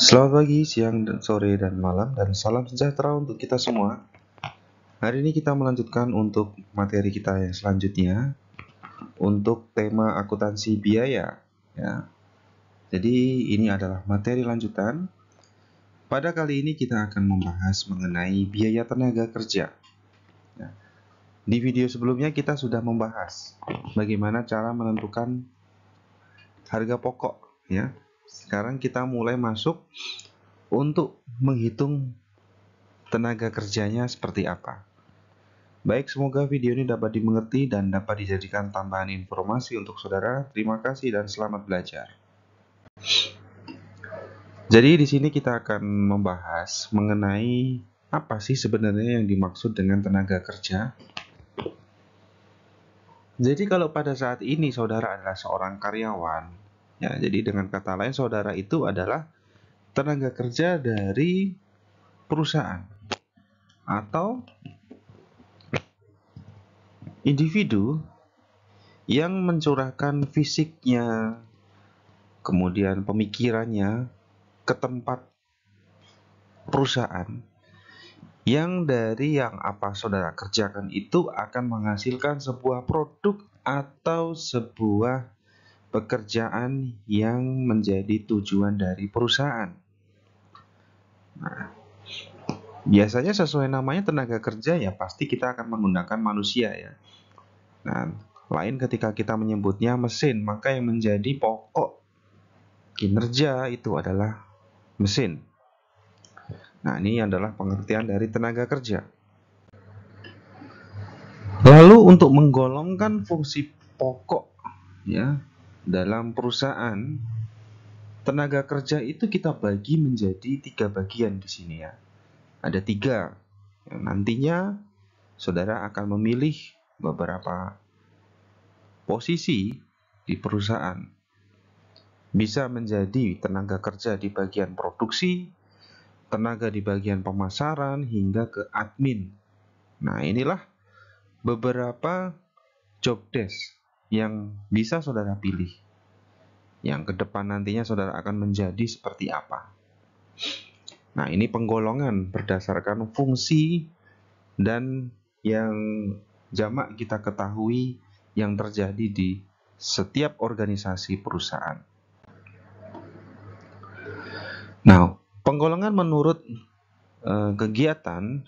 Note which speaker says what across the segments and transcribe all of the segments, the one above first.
Speaker 1: Selamat pagi, siang, dan sore, dan malam, dan salam sejahtera untuk kita semua. Hari ini kita melanjutkan untuk materi kita yang selanjutnya untuk tema akuntansi biaya. Ya. Jadi ini adalah materi lanjutan. Pada kali ini kita akan membahas mengenai biaya tenaga kerja. Ya. Di video sebelumnya kita sudah membahas bagaimana cara menentukan harga pokok. Ya. Sekarang kita mulai masuk untuk menghitung tenaga kerjanya seperti apa. Baik, semoga video ini dapat dimengerti dan dapat dijadikan tambahan informasi untuk saudara. Terima kasih dan selamat belajar. Jadi di sini kita akan membahas mengenai apa sih sebenarnya yang dimaksud dengan tenaga kerja. Jadi kalau pada saat ini saudara adalah seorang karyawan, ya, jadi dengan kata lain saudara itu adalah tenaga kerja dari perusahaan atau individu yang mencurahkan fisiknya, kemudian pemikirannya ke tempat perusahaan yang dari yang apa saudara kerjakan itu akan menghasilkan sebuah produk atau sebuah pekerjaan yang menjadi tujuan dari perusahaan. Nah, biasanya sesuai namanya tenaga kerja ya pasti kita akan menggunakan manusia ya. Nah, lain ketika kita menyebutnya mesin, maka yang menjadi pokok kinerja itu adalah mesin. Nah, ini adalah pengertian dari tenaga kerja. Lalu untuk menggolongkan fungsi pokok ya dalam perusahaan, tenaga kerja itu kita bagi menjadi 3 bagian di sini ya. Ada 3. Nantinya saudara akan memilih beberapa posisi di perusahaan. Bisa menjadi tenaga kerja di bagian produksi, tenaga di bagian pemasaran, hingga ke admin. Nah, inilah beberapa job desk yang bisa saudara pilih. Yang ke depan nantinya saudara akan menjadi seperti apa. Nah, ini penggolongan berdasarkan fungsi dan yang jamak kita ketahui yang terjadi di setiap organisasi perusahaan. Nah, penggolongan menurut kegiatan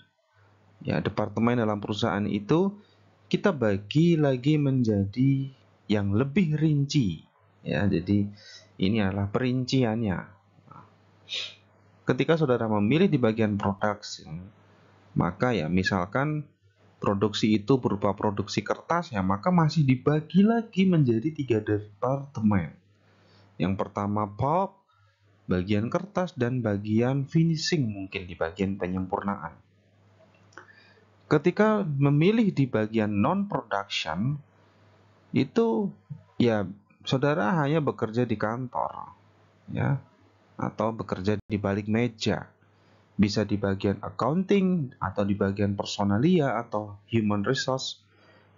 Speaker 1: ya departemen dalam perusahaan itu kita bagi lagi menjadi yang lebih rinci ya. Jadi ini adalah perinciannya. Ketika saudara memilih di bagian produksi, maka ya misalkan produksi itu berupa produksi kertas ya, maka masih dibagi lagi menjadi 3 departemen. Yang pertama pulp, bagian kertas, dan bagian finishing, mungkin di bagian penyempurnaan. Ketika memilih di bagian non-production, itu ya saudara hanya bekerja di kantor ya, atau bekerja di balik meja. Bisa di bagian accounting, atau di bagian personalia, atau human resource,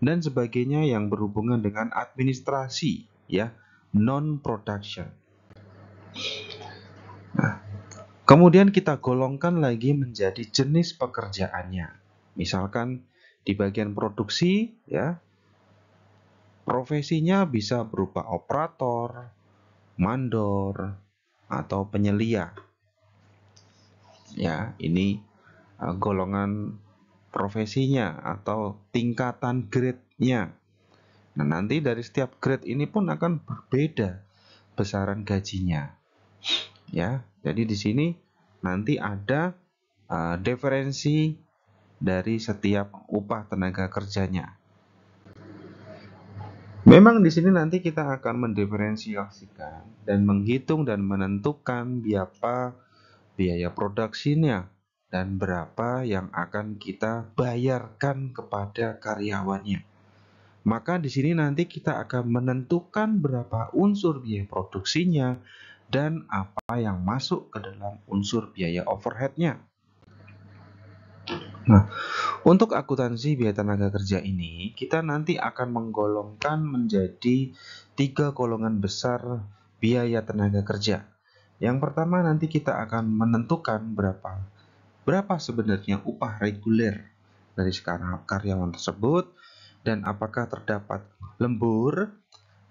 Speaker 1: dan sebagainya yang berhubungan dengan administrasi ya, non-production. Nah, kemudian kita golongkan lagi menjadi jenis pekerjaannya. Misalkan di bagian produksi ya, profesinya bisa berupa operator, mandor, atau penyelia. Ya, ini golongan profesinya atau tingkatan grade-nya. Nah, nanti dari setiap grade ini pun akan berbeda besaran gajinya. Ya, jadi di sini nanti ada diferensi dari setiap upah tenaga kerjanya. Memang di sini nanti kita akan mendiferensiasikan dan menghitung dan menentukan biaya produksinya dan berapa yang akan kita bayarkan kepada karyawannya. Maka di sini nanti kita akan menentukan berapa unsur biaya produksinya dan apa yang masuk ke dalam unsur biaya overhead-nya. Nah, untuk akuntansi biaya tenaga kerja ini, kita nanti akan menggolongkan menjadi 3 golongan besar biaya tenaga kerja. Yang pertama, nanti kita akan menentukan berapa sebenarnya upah reguler dari sekarang karyawan tersebut, dan apakah terdapat lembur,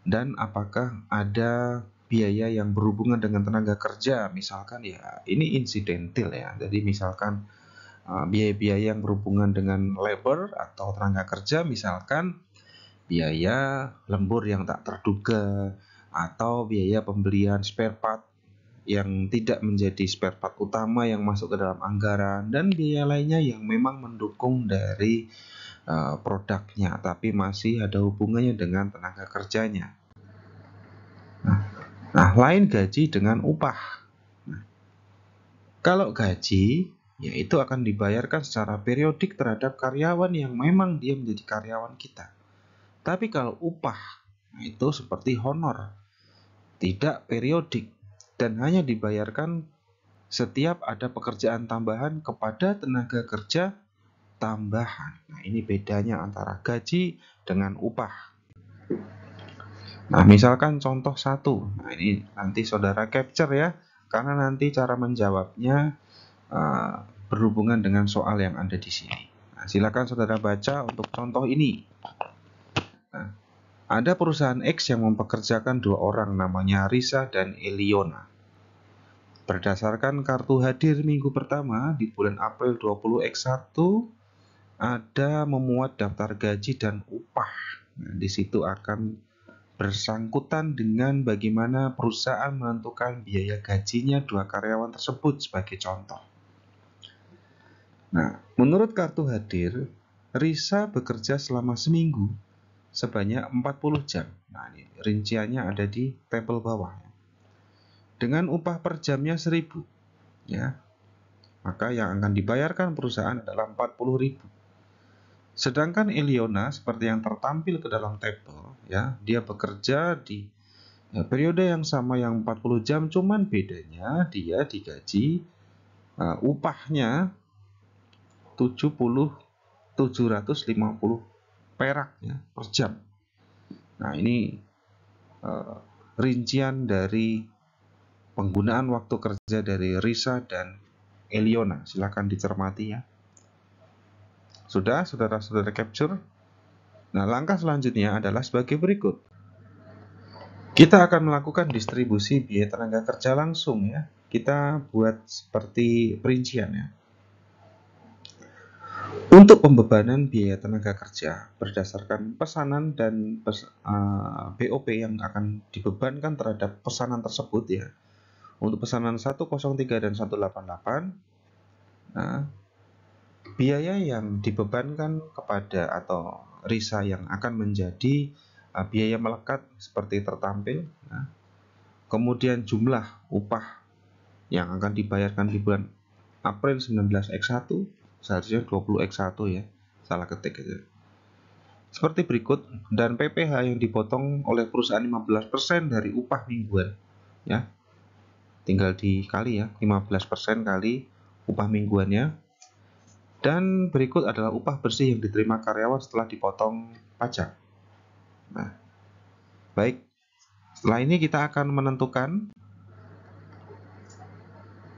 Speaker 1: dan apakah ada biaya yang berhubungan dengan tenaga kerja. Misalkan ya ini insidentil ya, jadi misalkan biaya-biaya yang berhubungan dengan labor atau tenaga kerja, misalkan biaya lembur yang tak terduga, atau biaya pembelian spare part yang tidak menjadi spare part utama yang masuk ke dalam anggaran, dan biaya lainnya yang memang mendukung dari produknya tapi masih ada hubungannya dengan tenaga kerjanya. Nah, lain gaji dengan upah. Nah, kalau gaji, ya itu akan dibayarkan secara periodik terhadap karyawan yang memang dia menjadi karyawan kita. Tapi kalau upah, nah itu seperti honor, tidak periodik, dan hanya dibayarkan setiap ada pekerjaan tambahan kepada tenaga kerja tambahan. Nah, ini bedanya antara gaji dengan upah. Nah, misalkan contoh satu. Nah, ini nanti saudara capture ya, karena nanti cara menjawabnya berhubungan dengan soal yang ada di sini. Nah, silakan saudara baca untuk contoh ini. Nah, ada perusahaan X yang mempekerjakan 2 orang namanya Risa dan Eliona. Berdasarkan kartu hadir minggu pertama di bulan April 20X1, ada memuat daftar gaji dan upah. Nah, di situ akan bersangkutan dengan bagaimana perusahaan menentukan biaya gajinya 2 karyawan tersebut sebagai contoh. Nah, menurut kartu hadir, Risa bekerja selama seminggu sebanyak 40 jam. Nah, ini rinciannya ada di tabel bawah. Dengan upah per jamnya 1.000, ya. Maka yang akan dibayarkan perusahaan adalah 40.000. Sedangkan Eliona seperti yang tertampil ke dalam tabel, ya, dia bekerja di periode yang sama yang 40 jam, cuman bedanya dia digaji upahnya 750 perak ya, per jam. Nah, ini rincian dari penggunaan waktu kerja dari Risa dan Eliona. Silakan dicermati ya. Sudah, saudara-saudara capture? Nah, langkah selanjutnya adalah sebagai berikut. Kita akan melakukan distribusi biaya tenaga kerja langsung ya. Kita buat seperti perincian ya. Untuk pembebanan biaya tenaga kerja berdasarkan pesanan dan BOP yang akan dibebankan terhadap pesanan tersebut ya. Untuk pesanan 103 dan 188, nah, biaya yang dibebankan kepada atau Risa yang akan menjadi biaya melekat seperti tertampil. Nah, kemudian jumlah upah yang akan dibayarkan di bulan April 19X1, seharusnya 20X1 ya, salah ketik aja. Seperti berikut, dan PPh yang dipotong oleh perusahaan 15% dari upah mingguan ya. Tinggal dikali ya, 15% kali upah mingguannya. Dan berikut adalah upah bersih yang diterima karyawan setelah dipotong pajak. Nah, baik. Setelah ini kita akan menentukan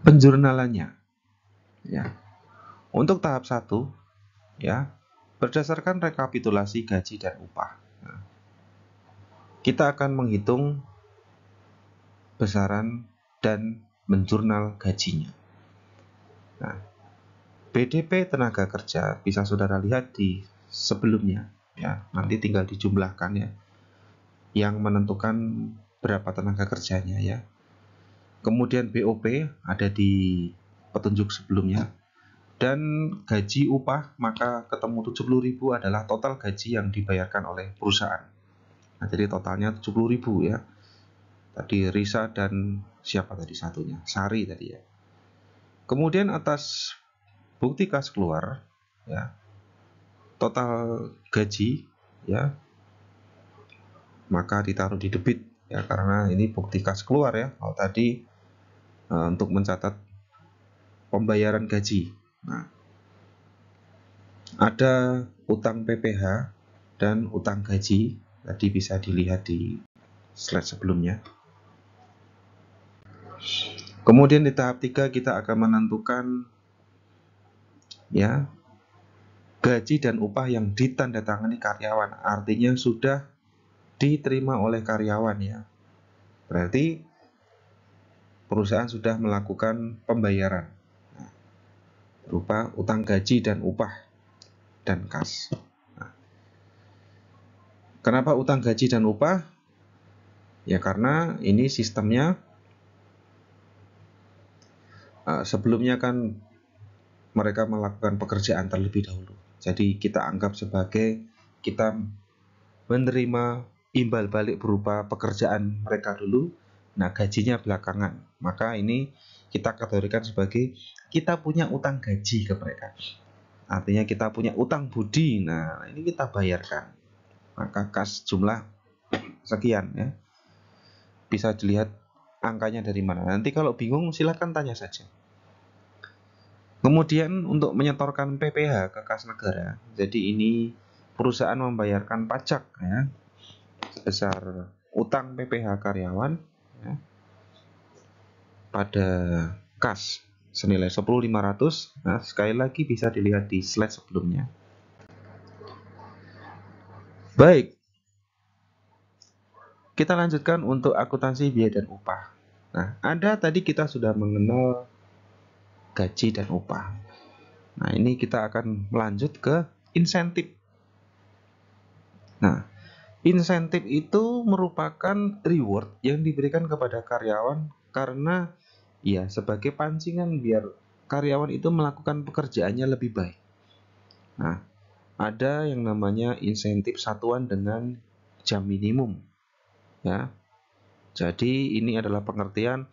Speaker 1: penjurnalannya. Ya. Untuk tahap 1, ya, berdasarkan rekapitulasi gaji dan upah. Nah, kita akan menghitung besaran dan menjurnal gajinya. Nah, BDP tenaga kerja bisa saudara lihat di sebelumnya ya, nanti tinggal dijumlahkan ya, yang menentukan berapa tenaga kerjanya ya. Kemudian BOP ada di petunjuk sebelumnya, dan gaji upah maka ketemu 70.000 adalah total gaji yang dibayarkan oleh perusahaan. Nah, jadi totalnya 70.000 ya. Tadi Risa dan siapa tadi satunya? Sari tadi ya. Kemudian atas bukti kas keluar ya, total gaji ya, maka ditaruh di debit ya, karena ini bukti kas keluar ya. Kalau tadi untuk mencatat pembayaran gaji. Nah, ada utang PPh dan utang gaji, tadi bisa dilihat di slide sebelumnya. Kemudian di tahap 3 kita akan menentukan ya gaji dan upah yang ditandatangani karyawan, artinya sudah diterima oleh karyawan ya. Berarti perusahaan sudah melakukan pembayaran berupa utang gaji dan upah dan kas. Nah, kenapa utang gaji dan upah? Ya karena ini sistemnya sebelumnya kan mereka melakukan pekerjaan terlebih dahulu. Jadi kita anggap sebagai kita menerima imbal balik berupa pekerjaan mereka dulu. Nah, gajinya belakangan. Maka ini kita kategorikan sebagai kita punya utang gaji ke mereka. Artinya kita punya utang budi. Nah, ini kita bayarkan. Maka kas jumlah sekian ya. Bisa dilihat angkanya dari mana. Nanti kalau bingung silahkan tanya saja. Kemudian untuk menyetorkan PPh ke kas negara. Jadi ini perusahaan membayarkan pajak ya, sebesar utang PPh karyawan ya, pada kas senilai 10.500. Nah, sekali lagi bisa dilihat di slide sebelumnya. Baik, kita lanjutkan untuk akuntansi biaya dan upah. Nah, ada tadi kita sudah mengenal gaji dan upah. Nah, ini kita akan melanjut ke insentif. Nah, insentif itu merupakan reward yang diberikan kepada karyawan karena ya sebagai pancingan biar karyawan itu melakukan pekerjaannya lebih baik. Nah, ada yang namanya insentif satuan dengan jam minimum. Ya. Jadi ini adalah pengertian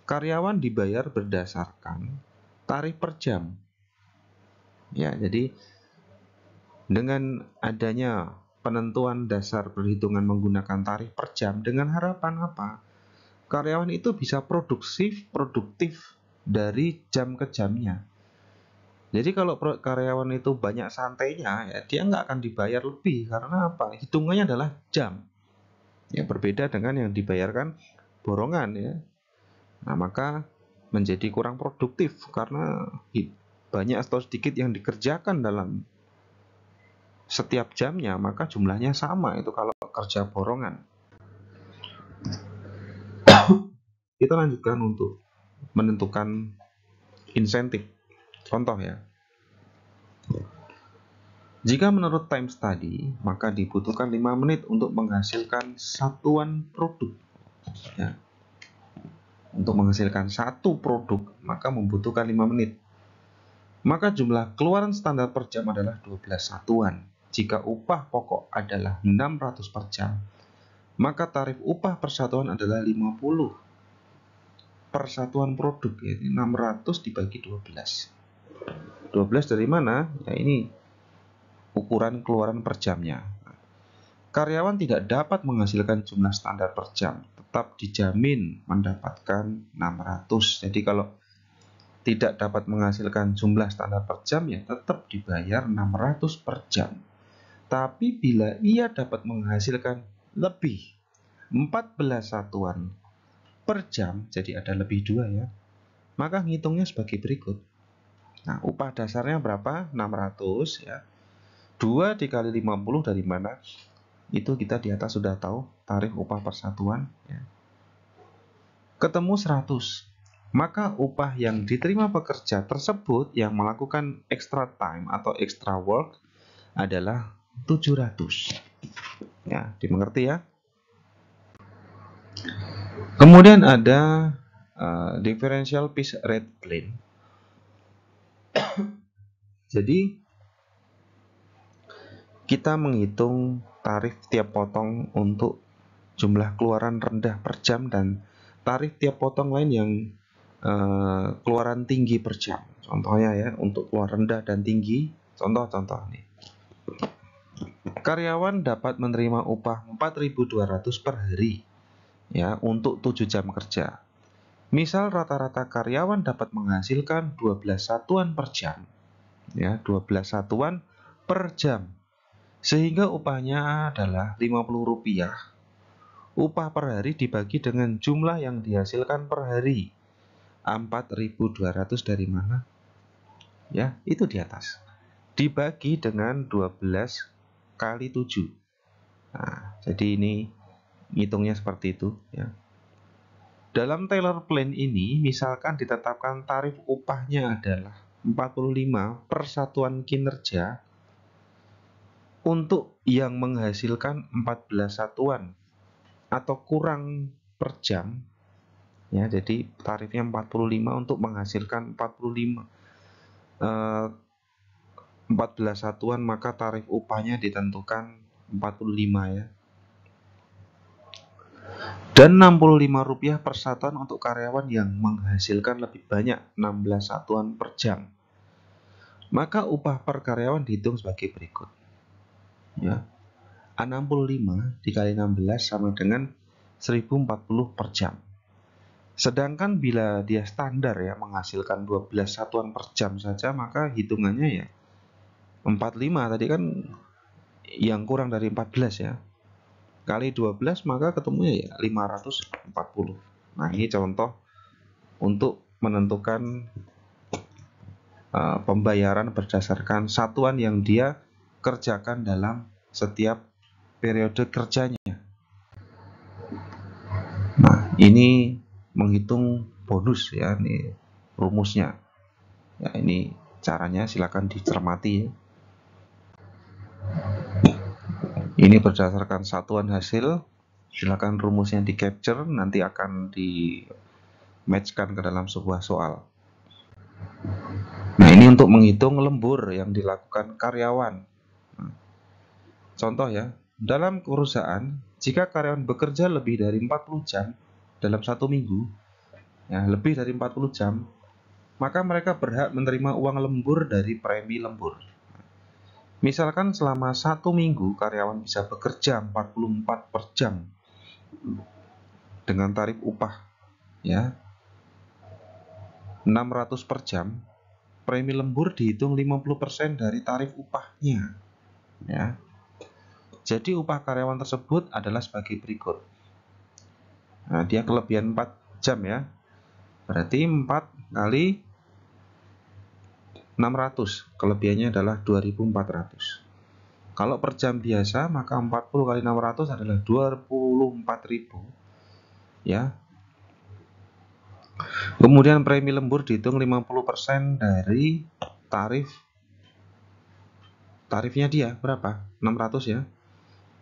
Speaker 1: karyawan dibayar berdasarkan tarif per jam. Ya, jadi dengan adanya penentuan dasar perhitungan menggunakan tarif per jam dengan harapan apa? Karyawan itu bisa produktif dari jam ke jamnya. Jadi kalau karyawan itu banyak santainya, ya dia nggak akan dibayar lebih karena apa? Hitungannya adalah jam. Ya berbeda dengan yang dibayarkan borongan ya. Nah maka menjadi kurang produktif karena banyak atau sedikit yang dikerjakan dalam setiap jamnya, maka jumlahnya sama itu kalau kerja borongan. Kita lanjutkan untuk menentukan insentif. Contoh ya. Jika menurut time study, maka dibutuhkan 5 menit untuk menghasilkan satuan produk. Ya. Untuk menghasilkan satu produk, maka membutuhkan 5 menit. Maka jumlah keluaran standar per jam adalah 12 satuan. Jika upah pokok adalah 600 per jam, maka tarif upah persatuan adalah 50 per satuan produk, yaitu 600 dibagi 12. 12 dari mana? Ya ini ukuran keluaran per jamnya. Karyawan tidak dapat menghasilkan jumlah standar per jam, tetap dijamin mendapatkan 600. Jadi kalau tidak dapat menghasilkan jumlah standar per jam ya tetap dibayar 600 per jam. Tapi bila ia dapat menghasilkan lebih 14 satuan per jam, jadi ada lebih 2 ya, maka ngitungnya sebagai berikut. Nah, upah dasarnya berapa? 600 ya. 2 dikali 50 dari mana? Itu kita di atas sudah tahu tarif upah persatuan ya. Ketemu 100. Maka upah yang diterima pekerja tersebut yang melakukan extra time atau extra work adalah 700. Ya, dimengerti ya? Kemudian ada differential piece rate plan. Jadi kita menghitung tarif tiap potong untuk jumlah keluaran rendah per jam dan tarif tiap potong lain yang keluaran tinggi per jam. Contohnya ya, untuk keluaran rendah dan tinggi, contoh-contoh nih. Karyawan dapat menerima upah 4.200 per hari ya untuk 7 jam kerja. Misal rata-rata karyawan dapat menghasilkan 12 satuan per jam. Ya, 12 satuan per jam. Sehingga upahnya adalah Rp50. Upah per hari dibagi dengan jumlah yang dihasilkan per hari. 4.200 dari mana? Ya, itu di atas. Dibagi dengan 12 kali 7. Nah, jadi ini ngitungnya seperti itu ya. Dalam Taylor Plan ini, misalkan ditetapkan tarif upahnya adalah 45 per satuan kinerja untuk yang menghasilkan 14 satuan atau kurang per jam ya. Jadi tarifnya 45 untuk menghasilkan 14 satuan, maka tarif upahnya ditentukan 45 ya. Dan Rp65 per satuan untuk karyawan yang menghasilkan lebih banyak 16 satuan per jam. Maka upah per karyawan dihitung sebagai berikut. Ya. 65 dikali 16 sama dengan 1040 per jam. Sedangkan bila dia standar ya menghasilkan 12 satuan per jam saja, maka hitungannya ya 45 tadi kan yang kurang dari 14 ya. Kali 12 maka ketemunya ya 540. Nah, ini contoh untuk menentukan pembayaran berdasarkan satuan yang dia kerjakan dalam setiap periode kerjanya. Nah, ini menghitung bonus ya, ini rumusnya. Ya, ini caranya silakan dicermati ya. Ini berdasarkan satuan hasil, silakan rumusnya di capture, nanti akan di matchkan ke dalam sebuah soal. Nah, ini untuk menghitung lembur yang dilakukan karyawan. Contoh ya, dalam perusahaan, jika karyawan bekerja lebih dari 40 jam dalam satu minggu, ya, lebih dari 40 jam, maka mereka berhak menerima uang lembur dari premi lembur. Misalkan selama satu minggu karyawan bisa bekerja 44 per jam dengan tarif upah ya 600 per jam, premi lembur dihitung 50% dari tarif upahnya ya. Jadi upah karyawan tersebut adalah sebagai berikut. Nah, dia kelebihan 4 jam ya. Berarti 4 kali 600, kelebihannya adalah 2400. Kalau per jam biasa, maka 40 kali 600 adalah 24.000 ya. Kemudian premi lembur dihitung 50% dari tarifnya dia berapa? 600 ya.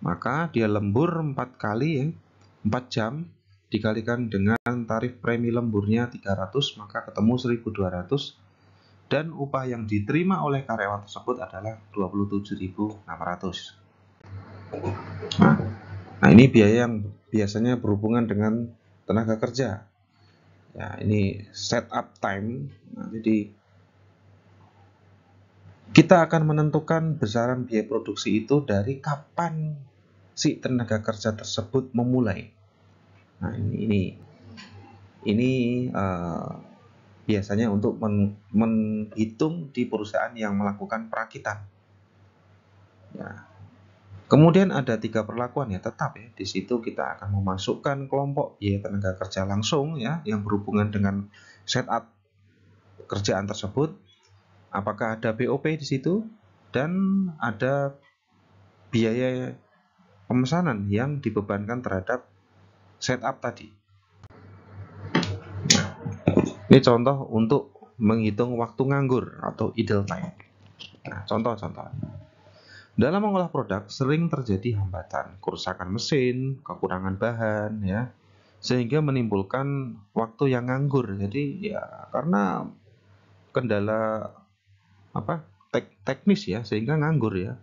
Speaker 1: Maka dia lembur 4 kali ya, 4 jam dikalikan dengan tarif premi lemburnya 300, maka ketemu 1200. Dan upah yang diterima oleh karyawan tersebut adalah 27.600. Nah, ini biaya yang biasanya berhubungan dengan tenaga kerja. Ya, ini setup time. Nah, jadi kita akan menentukan besaran biaya produksi itu dari kapan si tenaga kerja tersebut memulai. Nah, ini biasanya untuk menghitung di perusahaan yang melakukan perakitan. Ya. Kemudian ada 3 perlakuan ya tetap ya. Di situ kita akan memasukkan kelompok biaya tenaga kerja langsung ya yang berhubungan dengan setup pekerjaan tersebut. Apakah ada BOP di situ dan ada biaya pemesanan yang dibebankan terhadap setup tadi. Ini contoh untuk menghitung waktu nganggur atau idle time. Nah, contoh-contoh. Dalam mengolah produk sering terjadi hambatan, kerusakan mesin, kekurangan bahan ya, sehingga menimbulkan waktu yang nganggur. Jadi ya karena kendala teknis ya sehingga nganggur ya.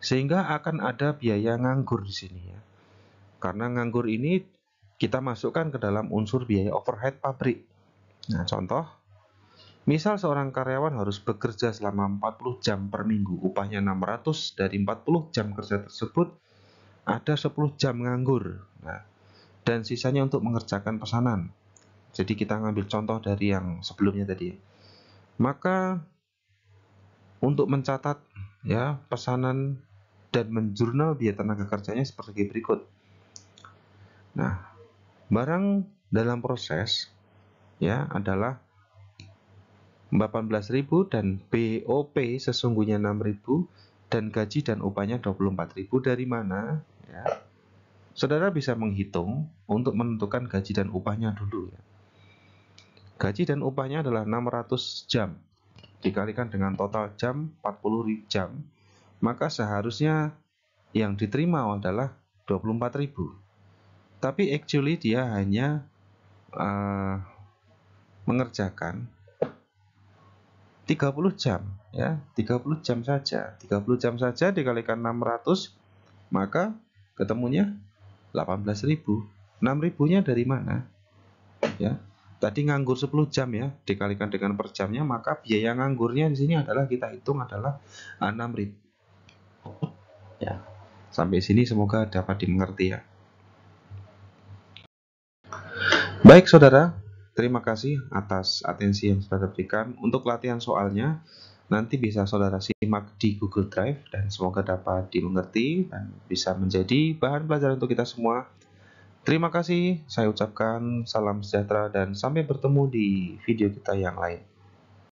Speaker 1: Sehingga akan ada biaya nganggur di sini ya. Karena nganggur ini kita masukkan ke dalam unsur biaya overhead pabrik. Nah, contoh, misal seorang karyawan harus bekerja selama 40 jam per minggu, upahnya 600, dari 40 jam kerja tersebut ada 10 jam nganggur. Nah, dan sisanya untuk mengerjakan pesanan. Jadi kita ngambil contoh dari yang sebelumnya tadi. Maka untuk mencatat ya pesanan dan menjurnal biaya tenaga kerjanya seperti berikut. Nah, barang dalam proses ya adalah 18.000 dan BOP sesungguhnya 6.000 dan gaji dan upahnya 24.000. Dari mana? Ya. Saudara bisa menghitung untuk menentukan gaji dan upahnya dulu ya. Gaji dan upahnya adalah 600 jam dikalikan dengan total jam 40 jam, maka seharusnya yang diterima adalah 24.000. Tapi actually dia hanya mengerjakan 30 jam ya, 30 jam saja. 30 jam saja dikalikan 600 maka ketemunya 18.000. 6.000-nya dari mana? Ya. Tadi nganggur 10 jam ya, dikalikan dengan per jamnya, maka biaya nganggurnya di sini adalah kita hitung adalah 6.000. Ya. Sampai sini semoga dapat dimengerti ya. Baik saudara, terima kasih atas atensi yang sudah diberikan. Untuk latihan soalnya nanti bisa saudara simak di Google Drive dan semoga dapat dimengerti dan bisa menjadi bahan pelajaran untuk kita semua. Terima kasih, saya ucapkan salam sejahtera dan sampai bertemu di video kita yang lain.